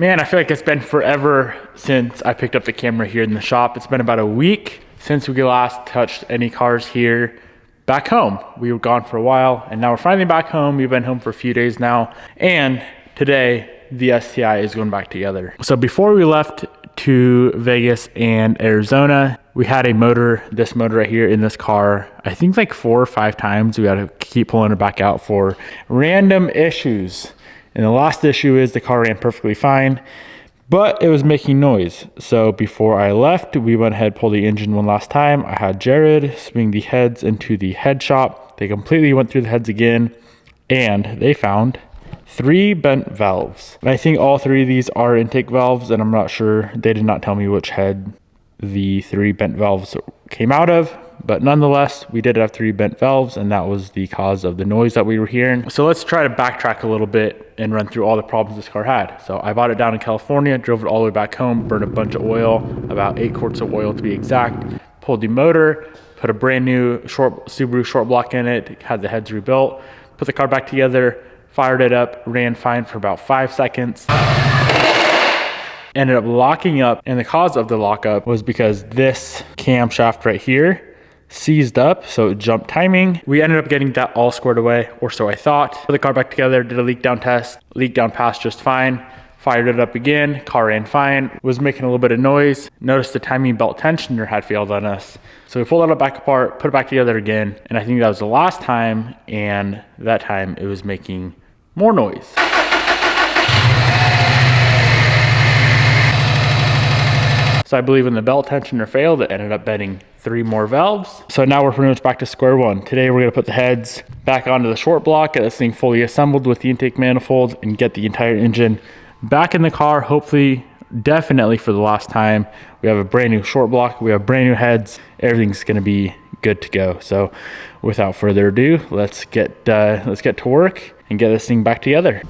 Man, I feel like it's been forever since I picked up the camera here in the shop. It's been about a week since we last touched any cars here back home. We were gone for a while and now we're finally back home. We've been home for a few days now. And today the STI is going back together. So before we left to Vegas and Arizona, we had this motor right here in this car, I think like 4 or 5 times. We had to keep pulling it back out for random issues. And the last issue is the car ran perfectly fine, but it was making noise. So before I left, we went ahead, pulled the engine one last time. I had Jared swing the heads into the head shop. They completely went through the heads again, and they found 3 bent valves. And I think all 3 of these are intake valves, and I'm not sure. They did not tell me which head the 3 bent valves came out of, but nonetheless, we did have 3 bent valves, and that was the cause of the noise that we were hearing. So let's try to backtrack a little bit and run through all the problems this car had. So I bought it down in California, drove it all the way back home, burned a bunch of oil, about 8 quarts of oil to be exact, pulled the motor, put a brand new Subaru short block in it, had the heads rebuilt, put the car back together, fired it up, ran fine for about 5 seconds. Ended up locking up, and the cause of the lockup was because this camshaft right here seized up, so it jumped timing. We ended up getting that all squared away, or so I thought. Put the car back together, did a leak down test, leak down passed just fine, fired it up again, car ran fine, was making a little bit of noise, noticed the timing belt tensioner had failed on us. So we pulled it back apart, put it back together again, and I think that was the last time, and that time it was making more noise. So I believe when the belt tensioner failed, it ended up bending 3 more valves. So now we're pretty much back to square one. Today we're gonna put the heads back onto the short block, get this thing fully assembled with the intake manifold, and get the entire engine back in the car, hopefully, definitely for the last time. We have a brand new short block, we have brand new heads, everything's gonna be good to go. So without further ado, let's get to work and get this thing back together.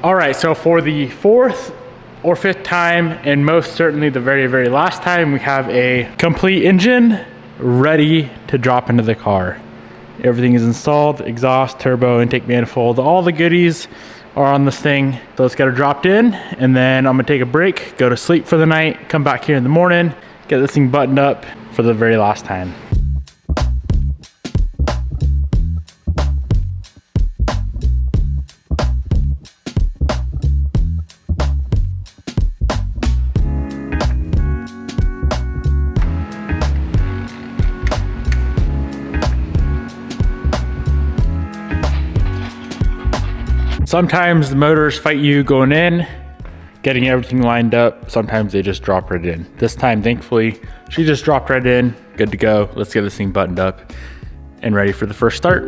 All right, so for the 4th or 5th time, and most certainly the very, very last time, we have a complete engine ready to drop into the car. Everything is installed, exhaust, turbo, intake manifold, all the goodies are on this thing. So let's get it dropped in, and then I'm gonna take a break, go to sleep for the night, come back here in the morning, get this thing buttoned up for the very last time. Sometimes the motors fight you going in, getting everything lined up. Sometimes they just drop right in. This time, thankfully, she just dropped right in. Good to go. Let's get this thing buttoned up and ready for the first start.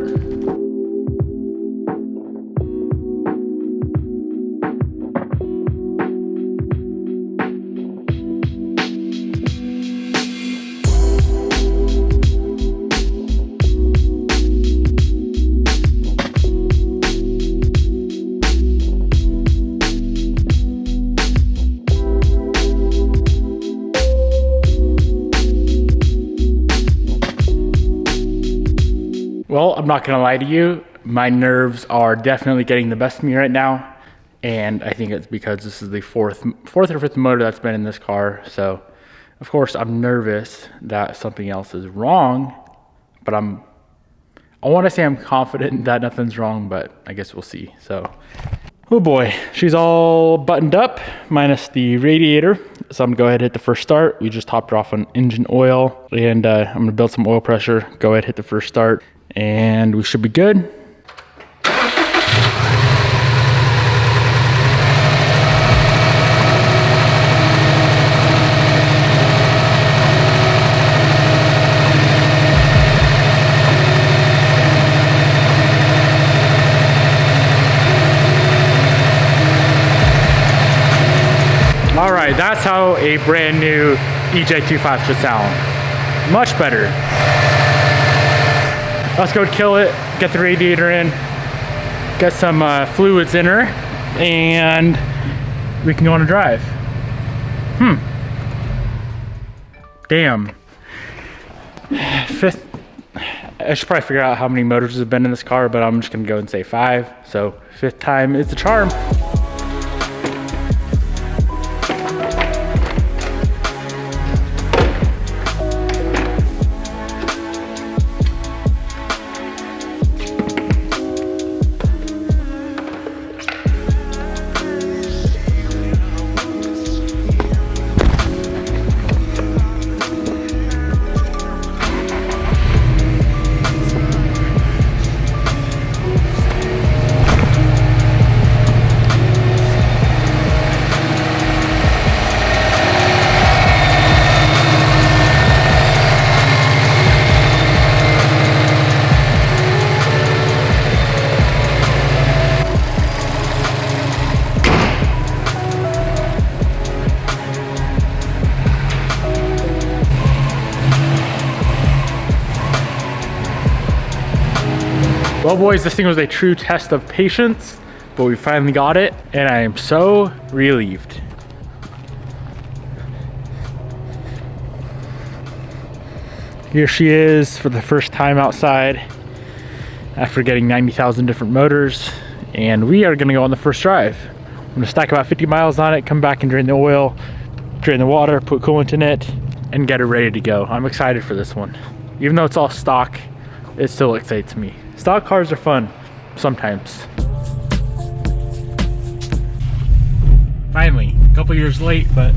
Well, I'm not gonna lie to you, my nerves are definitely getting the best of me right now, and I think it's because this is the fourth or fifth motor that's been in this car. So of course I'm nervous that something else is wrong, but I want to say I'm confident that nothing's wrong, but I guess we'll see. So, oh boy, she's all buttoned up minus the radiator. So I'm gonna go ahead and hit the first start. We just topped her off on engine oil, and I'm gonna build some oil pressure. Go ahead, hit the first start, and we should be good. All right, that's how a brand new EJ25 should sound. Much better. Let's go kill it, get the radiator in, get some fluids in her, and we can go on a drive. Damn. Fifth, I should probably figure out how many motors have been in this car, but I'm just gonna go and say 5. So 5th time is the charm. Well boys, this thing was a true test of patience, but we finally got it, and I am so relieved. Here she is for the first time outside after getting 90,000 different motors, and we are gonna go on the first drive. I'm gonna stack about 50 miles on it, come back and drain the oil, drain the water, put coolant in it, and get it ready to go. I'm excited for this one. Even though it's all stock, it still excites me. Stock cars are fun, sometimes. Finally, a couple years late, but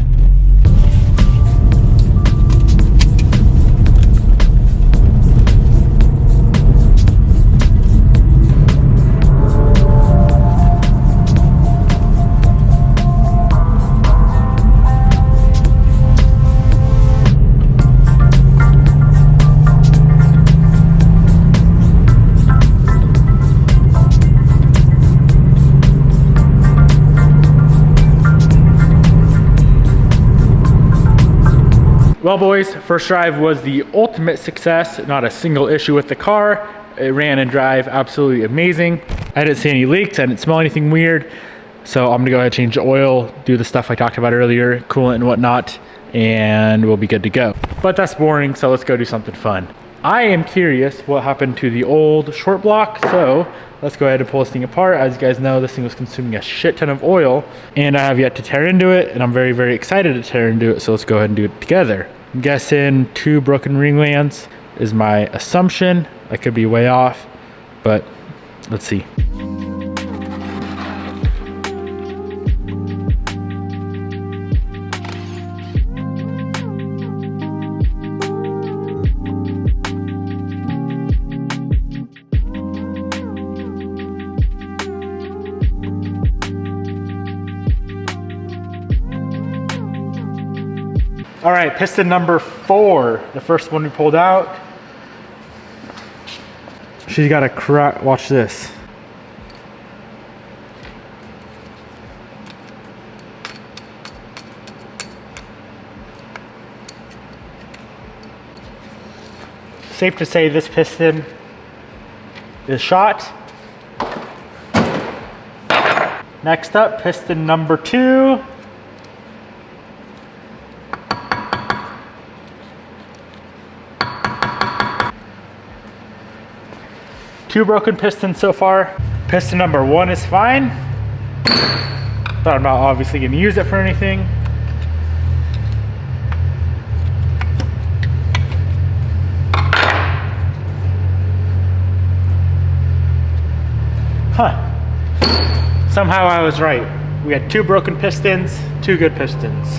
well boys, first drive was the ultimate success. Not a single issue with the car. It ran and drive absolutely amazing. I didn't see any leaks, I didn't smell anything weird. So I'm gonna go ahead and change the oil, do the stuff I talked about earlier, coolant and whatnot, and we'll be good to go. But that's boring, so let's go do something fun. I am curious what happened to the old short block, so let's go ahead and pull this thing apart. As you guys know, this thing was consuming a shit ton of oil, and I have yet to tear into it, and I'm very, very excited to tear into it, so let's go ahead and do it together. I'm guessing 2 broken ring lands is my assumption. I could be way off, but let's see. All right, piston number 4, the first one we pulled out. She's got a crack, watch this. Safe to say this piston is shot. Next up, piston number 2. Two broken pistons so far. Piston number 1 is fine, but I'm not obviously gonna use it for anything. Somehow I was right. We had 2 broken pistons, 2 good pistons.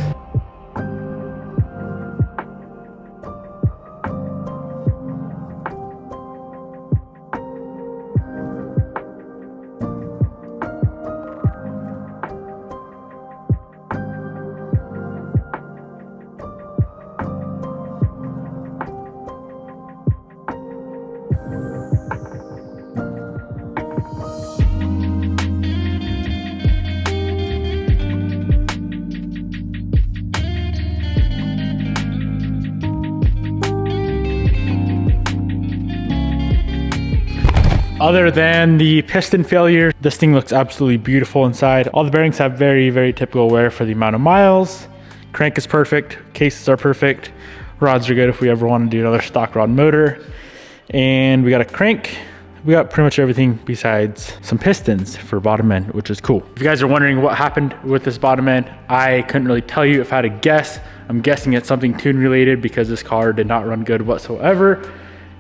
Other than the piston failure, this thing looks absolutely beautiful inside. All the bearings have very, very typical wear for the amount of miles. Crank is perfect, cases are perfect. Rods are good if we ever want to do another stock rod motor. And we got a crank. We got pretty much everything besides some pistons for bottom end, which is cool. If you guys are wondering what happened with this bottom end, I couldn't really tell you. If I had to guess, I'm guessing it's something tune related because this car did not run good whatsoever.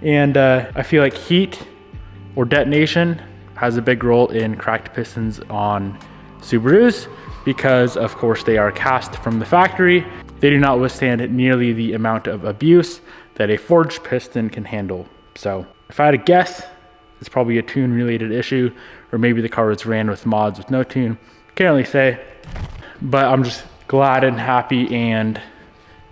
And I feel like heat or detonation has a big role in cracked pistons on Subarus because of course they are cast from the factory. They do not withstand nearly the amount of abuse that a forged piston can handle. So if I had to guess, it's probably a tune related issue, or maybe the car was ran with mods with no tune. Can't really say, but I'm just glad and happy and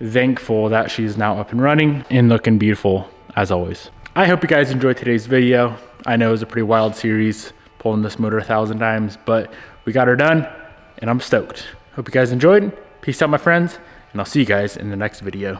thankful that she's now up and running and looking beautiful as always. I hope you guys enjoyed today's video. I know it was a pretty wild series, pulling this motor 1,000 times, but we got her done and I'm stoked. Hope you guys enjoyed. Peace out, my friends, and I'll see you guys in the next video.